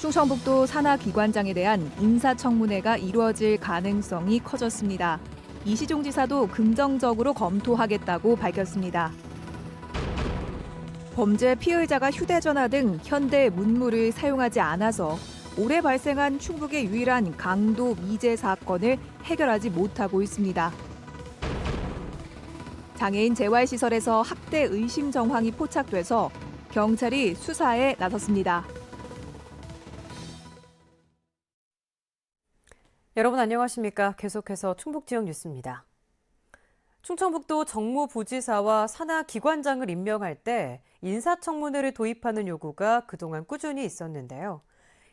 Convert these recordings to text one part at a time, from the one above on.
충청북도 산하기관장에 대한 인사청문회가 이루어질 가능성이 커졌습니다. 이시종 지사도 긍정적으로 검토하겠다고 밝혔습니다. 범죄 피의자가 휴대전화 등 현대 문물을 사용하지 않아서 올해 발생한 충북의 유일한 강도 미제 사건을 해결하지 못하고 있습니다. 장애인 재활시설에서 학대 의심 정황이 포착돼서 경찰이 수사에 나섰습니다. 여러분 안녕하십니까? 계속해서 충북 지역 뉴스입니다. 충청북도 정무부지사와 산하기관장을 임명할 때 인사청문회를 도입하는 요구가 그동안 꾸준히 있었는데요.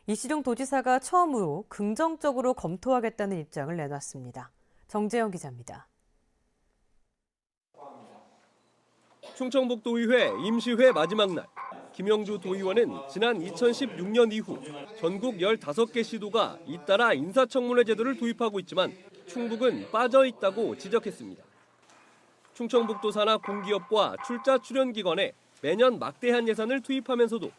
이시종 도지사가 처음으로 긍정적으로 검토하겠다는 입장을 내놨습니다. 정재영 기자입니다. 충청북도의회 임시회 마지막 날, 김영주 도의원은 지난 2016년 이후 전국 15개 시도가 잇따라 인사청문회 제도를 도입하고 있지만 충북은 빠져 있다고 지적했습니다. 충청북도 산하 공기업과 출자 출연기관에 매년 막대한 예산을 투입하면서도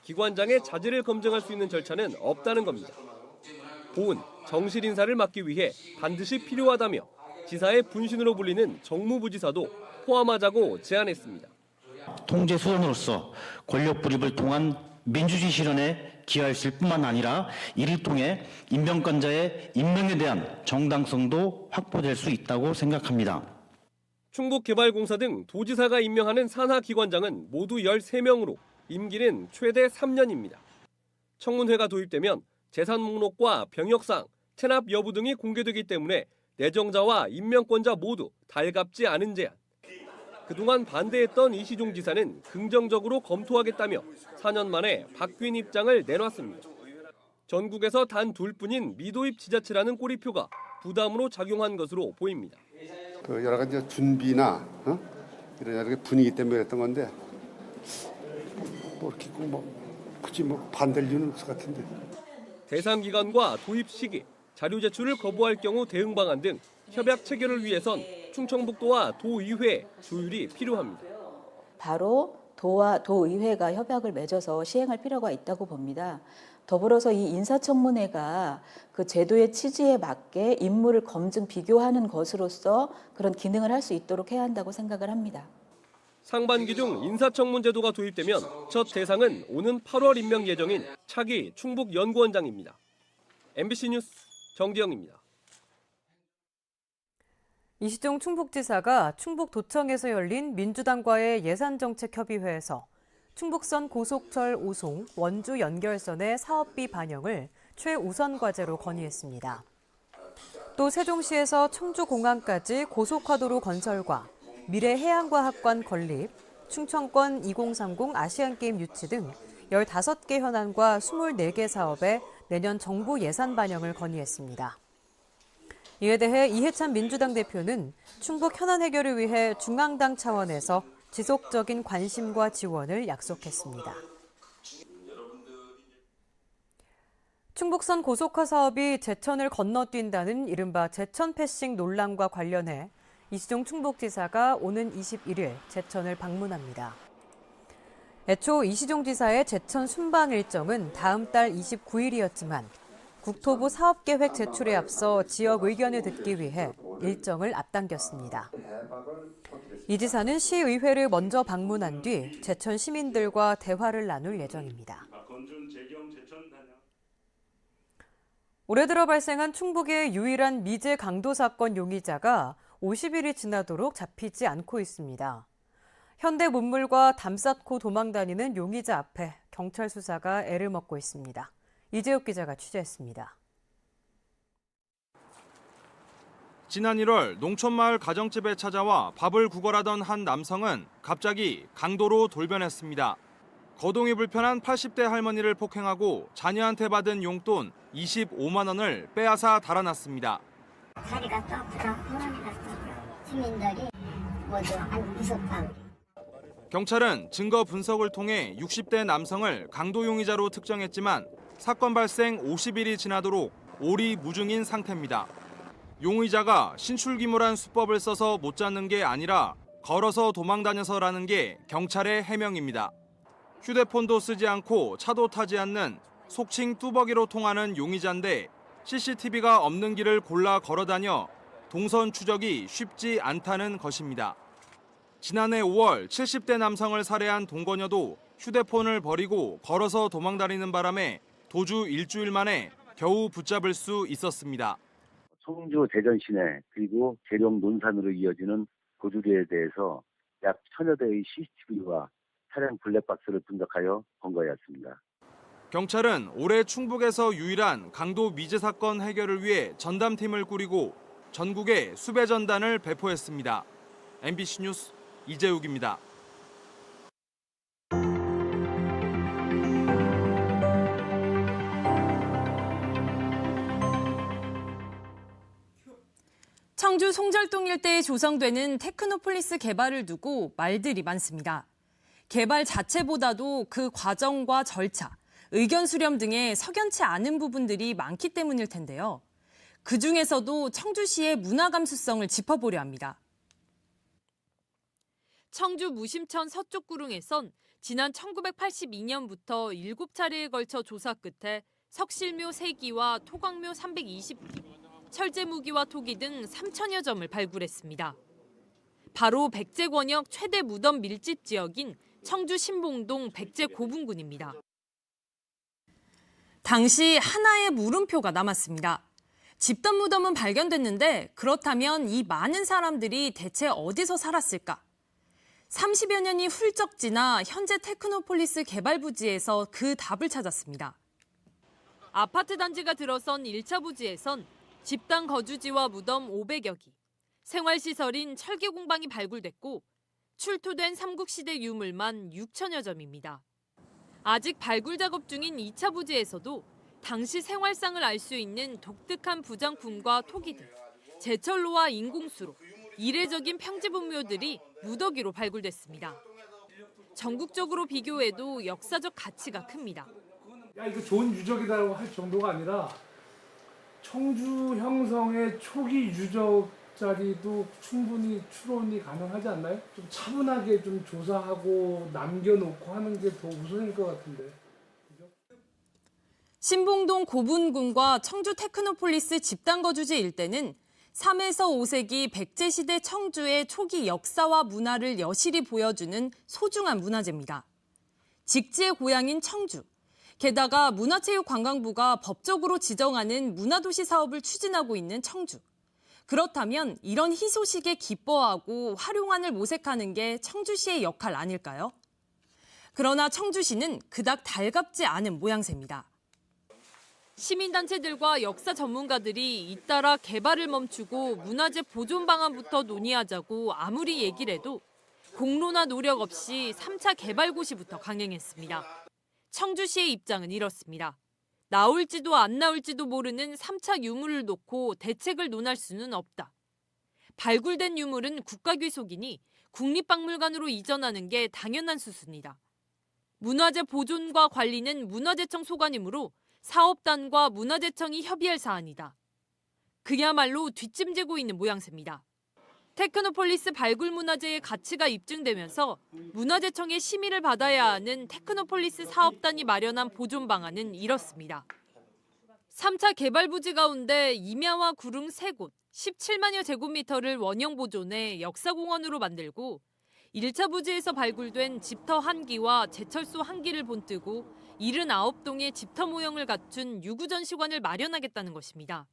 기관장의 자질을 검증할 수 있는 절차는 없다는 겁니다. 고은, 정실 인사를 막기 위해 반드시 필요하다며 지사의 분신으로 불리는 정무부지사도 포함하자고 제안했습니다. 통제 수단으로서 권력 불입을 통한 민주주의 실현에 기여했을 뿐만 아니라 이를 통해 임명권자의 임명에 대한 정당성도 확보될 수 있다고 생각합니다. 충북개발공사 등 도지사가 임명하는 산하기관장은 모두 13명으로 임기는 최대 3년입니다. 청문회가 도입되면 재산 목록과 병역사항, 체납 여부 등이 공개되기 때문에 내정자와 임명권자 모두 달갑지 않은 제안. 그동안 반대했던 이시종 지사는 긍정적으로 검토하겠다며 4년 만에 바뀐 입장을 내놨습니다. 전국에서 단 둘뿐인 미도입 지자체라는 꼬리표가 부담으로 작용한 것으로 보입니다. 그 여러 가지 준비나 이런 여러 가지 분위기 때문에 그랬던 건데 이렇게 굳이 반대할 이유는 없을 것 같은데. 대상 기간과 도입 시기, 자료 제출을 거부할 경우 대응 방안 등 협약 체결을 위해선 충청북도와 도의회 조율이 필요합니다. 바로 도와 도의회가 협약을 맺어서 시행할 필요가 있다고 봅니다. 더불어서 이 인사청문회가 그 제도의 취지에 맞게 인물을 검증 비교하는 것으로서 그런 기능을 할 수 있도록 해야 한다고 생각을 합니다. 상반기 중 인사청문 제도가 도입되면 첫 대상은 오는 8월 임명 예정인 차기 충북연구원장입니다. MBC 뉴스 정지영입니다. 이시종 충북지사가 충북도청에서 열린 민주당과의 예산정책협의회에서 충북선 고속철 오송 원주 연결선의 사업비 반영을 최우선 과제로 건의했습니다. 또 세종시에서 청주공항까지 고속화도로 건설과 미래해양과학관 건립, 충청권 2030 아시안게임 유치 등 15개 현안과 24개 사업에 내년 정부 예산 반영을 건의했습니다. 이에 대해 이해찬 민주당 대표는 충북 현안 해결을 위해 중앙당 차원에서 지속적인 관심과 지원을 약속했습니다. 충북선 고속화 사업이 제천을 건너뛴다는 이른바 제천 패싱 논란과 관련해 이시종 충북지사가 오는 21일 제천을 방문합니다. 애초 이시종 지사의 제천 순방 일정은 다음 달 29일이었지만 국토부 사업계획 제출에 앞서 지역 의견을 듣기 위해 일정을 앞당겼습니다. 이 지사는 시의회를 먼저 방문한 뒤 제천 시민들과 대화를 나눌 예정입니다. 올해 들어 발생한 충북의 유일한 미제 강도 사건 용의자가 50일이 지나도록 잡히지 않고 있습니다. 현대 문물과 담 쌓고 도망 다니는 용의자 앞에 경찰 수사가 애를 먹고 있습니다. 이재욱 기자가 취재했습니다. 지난 1월 농촌마을 가정집에 찾아와 밥을 구걸하던 한 남성은 갑자기 강도로 돌변했습니다. 거동이 불편한 80대 할머니를 폭행하고 자녀한테 받은 용돈 25만 원을 빼앗아 달아났습니다. 자리가 또 아프다, 호랑이가 또 시민들이 모두 안 무섭다. 경찰은 증거 분석을 통해 60대 남성을 강도 용의자로 특정했지만 사건 발생 50일이 지나도록 오리무중인 상태입니다. 용의자가 신출귀몰한 수법을 써서 못 잡는 게 아니라 걸어서 도망다녀서라는 게 경찰의 해명입니다. 휴대폰도 쓰지 않고 차도 타지 않는 속칭 뚜벅이로 통하는 용의자인데 CCTV가 없는 길을 골라 걸어다녀 동선 추적이 쉽지 않다는 것입니다. 지난해 5월 70대 남성을 살해한 동거녀도 휴대폰을 버리고 걸어서 도망다니는 바람에 도주 일주일 만에 겨우 붙잡을 수 있었습니다. 청주 대전 시내 그리고 계룡 논산으로 이어지는 도주리에 대해서 약 1000여 대의 CCTV와 차량 블랙박스를 분석하여 검거하였습니다. 경찰은 올해 충북에서 유일한 강도 미제 사건 해결을 위해 전담팀을 꾸리고 전국에 수배 전단을 배포했습니다. MBC 뉴스 이재욱입니다. 청주 송절동 일대에 조성되는 테크노폴리스 개발을 두고 말들이 많습니다. 개발 자체보다도 그 과정과 절차, 의견 수렴 등에 석연치 않은 부분들이 많기 때문일 텐데요. 그중에서도 청주시의 문화 감수성을 짚어보려 합니다. 청주 무심천 서쪽 구릉에선 지난 1982년부터 7차례에 걸쳐 조사 끝에 석실묘 3기와 토광묘 320기, 철제무기와 토기 등 3천여 점을 발굴했습니다. 바로 백제권역 최대 무덤 밀집 지역인 청주 신봉동 백제고분군입니다. 당시 하나의 물음표가 남았습니다. 집단 무덤은 발견됐는데 그렇다면 이 많은 사람들이 대체 어디서 살았을까? 30여 년이 훌쩍 지나 현재 테크노폴리스 개발 부지에서 그 답을 찾았습니다. 아파트 단지가 들어선 1차 부지에선 집단 거주지와 무덤 500여 기, 생활시설인 철기 공방이 발굴됐고 출토된 삼국시대 유물만 6천여 점입니다. 아직 발굴 작업 중인 2차 부지에서도 당시 생활상을 알 수 있는 독특한 부장품과 토기 등 제철로와 인공수로 이례적인 평지분묘들이 무더기로 발굴됐습니다. 전국적으로 비교해도 역사적 가치가 큽니다. 야, 이거 좋은 유적이라고 할 정도가 아니라 청주 형성의 초기 유적 자리도 충분히 추론이 가능하지 않나요? 좀 차분하게 좀 조사하고 남겨놓고 하는 게 더 우선일 것 같은데. 그죠? 신봉동 고분군과 청주 테크노폴리스 집단 거주지 일대는 3에서 5세기 백제시대 청주의 초기 역사와 문화를 여실히 보여주는 소중한 문화재입니다. 직지의 고향인 청주, 게다가 문화체육관광부가 법적으로 지정하는 문화도시 사업을 추진하고 있는 청주. 그렇다면 이런 희소식에 기뻐하고 활용안을 모색하는 게 청주시의 역할 아닐까요? 그러나 청주시는 그닥 달갑지 않은 모양새입니다. 시민단체들과 역사 전문가들이 잇따라 개발을 멈추고 문화재 보존 방안부터 논의하자고 아무리 얘기를 해도 공로나 노력 없이 3차 개발 고시부터 강행했습니다. 청주시의 입장은 이렇습니다. 나올지도 안 나올지도 모르는 3차 유물을 놓고 대책을 논할 수는 없다. 발굴된 유물은 국가귀속이니 국립박물관으로 이전하는 게 당연한 수순이다. 문화재 보존과 관리는 문화재청 소관이므로 사업단과 문화재청이 협의할 사안이다. 그야말로 뒷짐지고 있는 모양새입니다. 테크노폴리스 발굴 문화재의 가치가 입증되면서 문화재청의 심의를 받아야 하는 테크노폴리스 사업단이 마련한 보존 방안은 이렇습니다. 3차 개발 부지 가운데 임야와 구릉 3곳, 17만여 제곱미터를 원형 보존해 역사공원으로 만들고 1차 부지에서 발굴된 집터 1기와 제철소 1기를 본뜨고 79동의 집터 모형을 갖춘 유구전시관을 마련하겠다는 것입니다.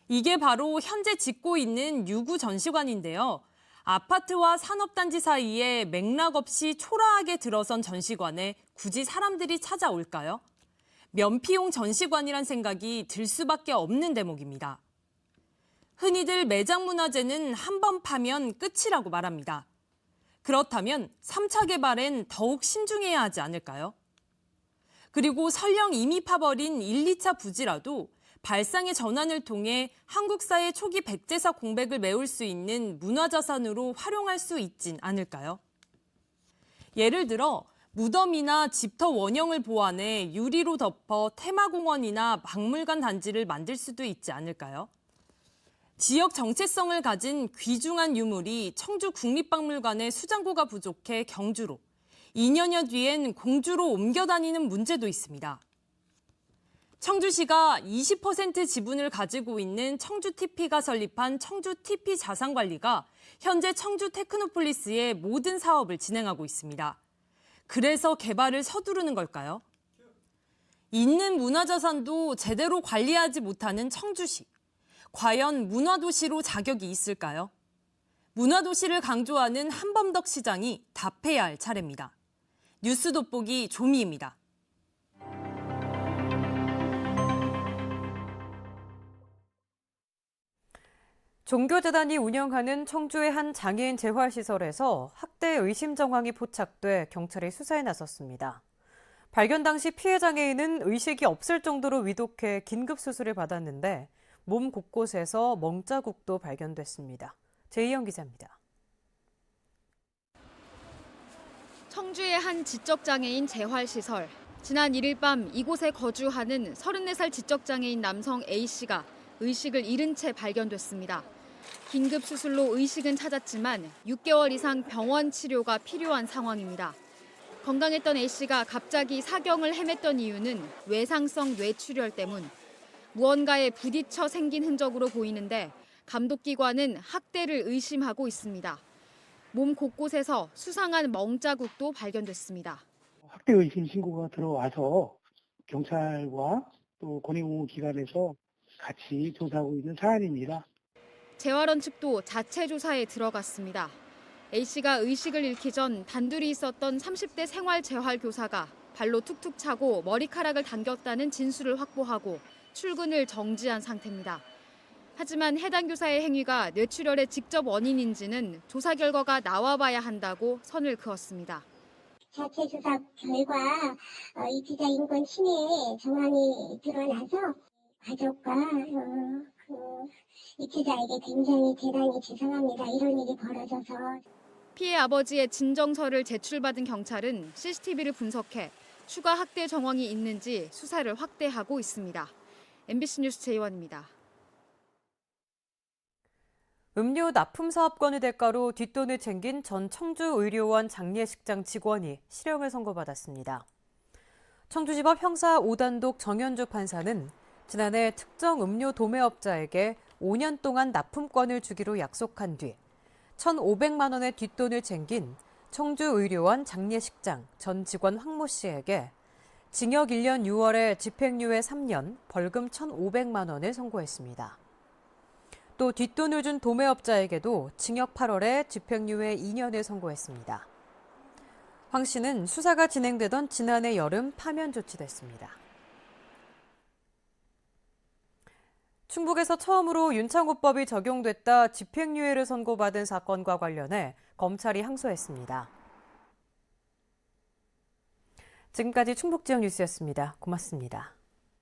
이게 바로 현재 짓고 있는 유구전시관인데요. 아파트와 산업단지 사이에 맥락 없이 초라하게 들어선 전시관에 굳이 사람들이 찾아올까요? 면피용 전시관이란 생각이 들 수밖에 없는 대목입니다. 흔히들 매장 문화재는 한 번 파면 끝이라고 말합니다. 그렇다면 3차 개발엔 더욱 신중해야 하지 않을까요? 그리고 설령 이미 파버린 1, 2차 부지라도 발상의 전환을 통해 한국사의 초기 백제사 공백을 메울 수 있는 문화자산으로 활용할 수 있진 않을까요? 예를 들어 무덤이나 집터 원형을 보완해 유리로 덮어 테마공원이나 박물관 단지를 만들 수도 있지 않을까요? 지역 정체성을 가진 귀중한 유물이 청주 국립박물관의 수장고가 부족해 경주로, 2년여 뒤엔 공주로 옮겨 다니는 문제도 있습니다. 청주시가 20% 지분을 가지고 있는 청주TP가 설립한 청주TP 자산관리가 현재 청주 테크노폴리스의 모든 사업을 진행하고 있습니다. 그래서 개발을 서두르는 걸까요? 있는 문화자산도 제대로 관리하지 못하는 청주시. 과연 문화도시로 자격이 있을까요? 문화도시를 강조하는 한범덕 시장이 답해야 할 차례입니다. 뉴스 돋보기 조미입니다. 종교재단이 운영하는 청주의 한 장애인 재활시설에서 학대 의심 정황이 포착돼 경찰이 수사에 나섰습니다. 발견 당시 피해 장애인은 의식이 없을 정도로 위독해 긴급 수술을 받았는데 몸 곳곳에서 멍자국도 발견됐습니다. 제이영 기자입니다. 청주의 한 지적장애인 재활시설. 지난 1일 밤 이곳에 거주하는 34살 지적장애인 남성 A씨가 의식을 잃은 채 발견됐습니다. 긴급 수술로 의식은 찾았지만 6개월 이상 병원 치료가 필요한 상황입니다. 건강했던 A씨가 갑자기 사경을 헤맸던 이유는 외상성 뇌출혈 때문. 무언가에 부딪혀 생긴 흔적으로 보이는데 감독기관은 학대를 의심하고 있습니다. 몸 곳곳에서 수상한 멍자국도 발견됐습니다. 학대 의심 신고가 들어와서 경찰과 또 권익공무기관에서 같이 조사하고 있는 사안입니다. 재활원 측도 자체 조사에 들어갔습니다. A씨가 의식을 잃기 전 단둘이 있었던 30대 생활재활교사가 발로 툭툭 차고 머리카락을 당겼다는 진술을 확보하고 출근을 정지한 상태입니다. 하지만 해당 교사의 행위가 뇌출혈의 직접 원인인지는 조사 결과가 나와봐야 한다고 선을 그었습니다. 자체 조사 결과 이 피자 인권 침해 정황이 드러나서 가족과 이 피자에게 굉장히 대단히 죄송합니다. 이런 일이 벌어져서. 피해 아버지의 진정서를 제출받은 경찰은 CCTV를 분석해 추가 학대 정황이 있는지 수사를 확대하고 있습니다. MBC 뉴스 제이원입니다. 음료 납품 사업권의 대가로 뒷돈을 챙긴 전 청주의료원 장례식장 직원이 실형을 선고받았습니다. 청주지법 형사 5단독 정현주 판사는 지난해 특정 음료 도매업자에게 5년 동안 납품권을 주기로 약속한 뒤 1,500만 원의 뒷돈을 챙긴 청주의료원 장례식장 전 직원 황모 씨에게 징역 1년 6월에 집행유예 3년, 벌금 1,500만 원을 선고했습니다. 또 뒷돈을 준 도매업자에게도 징역 8월에 집행유예 2년을 선고했습니다. 황 씨는 수사가 진행되던 지난해 여름 파면 조치됐습니다. 충북에서 처음으로 윤창호법이 적용됐다 집행유예를 선고받은 사건과 관련해 검찰이 항소했습니다. 지금까지 충북 지역 뉴스였습니다. 고맙습니다.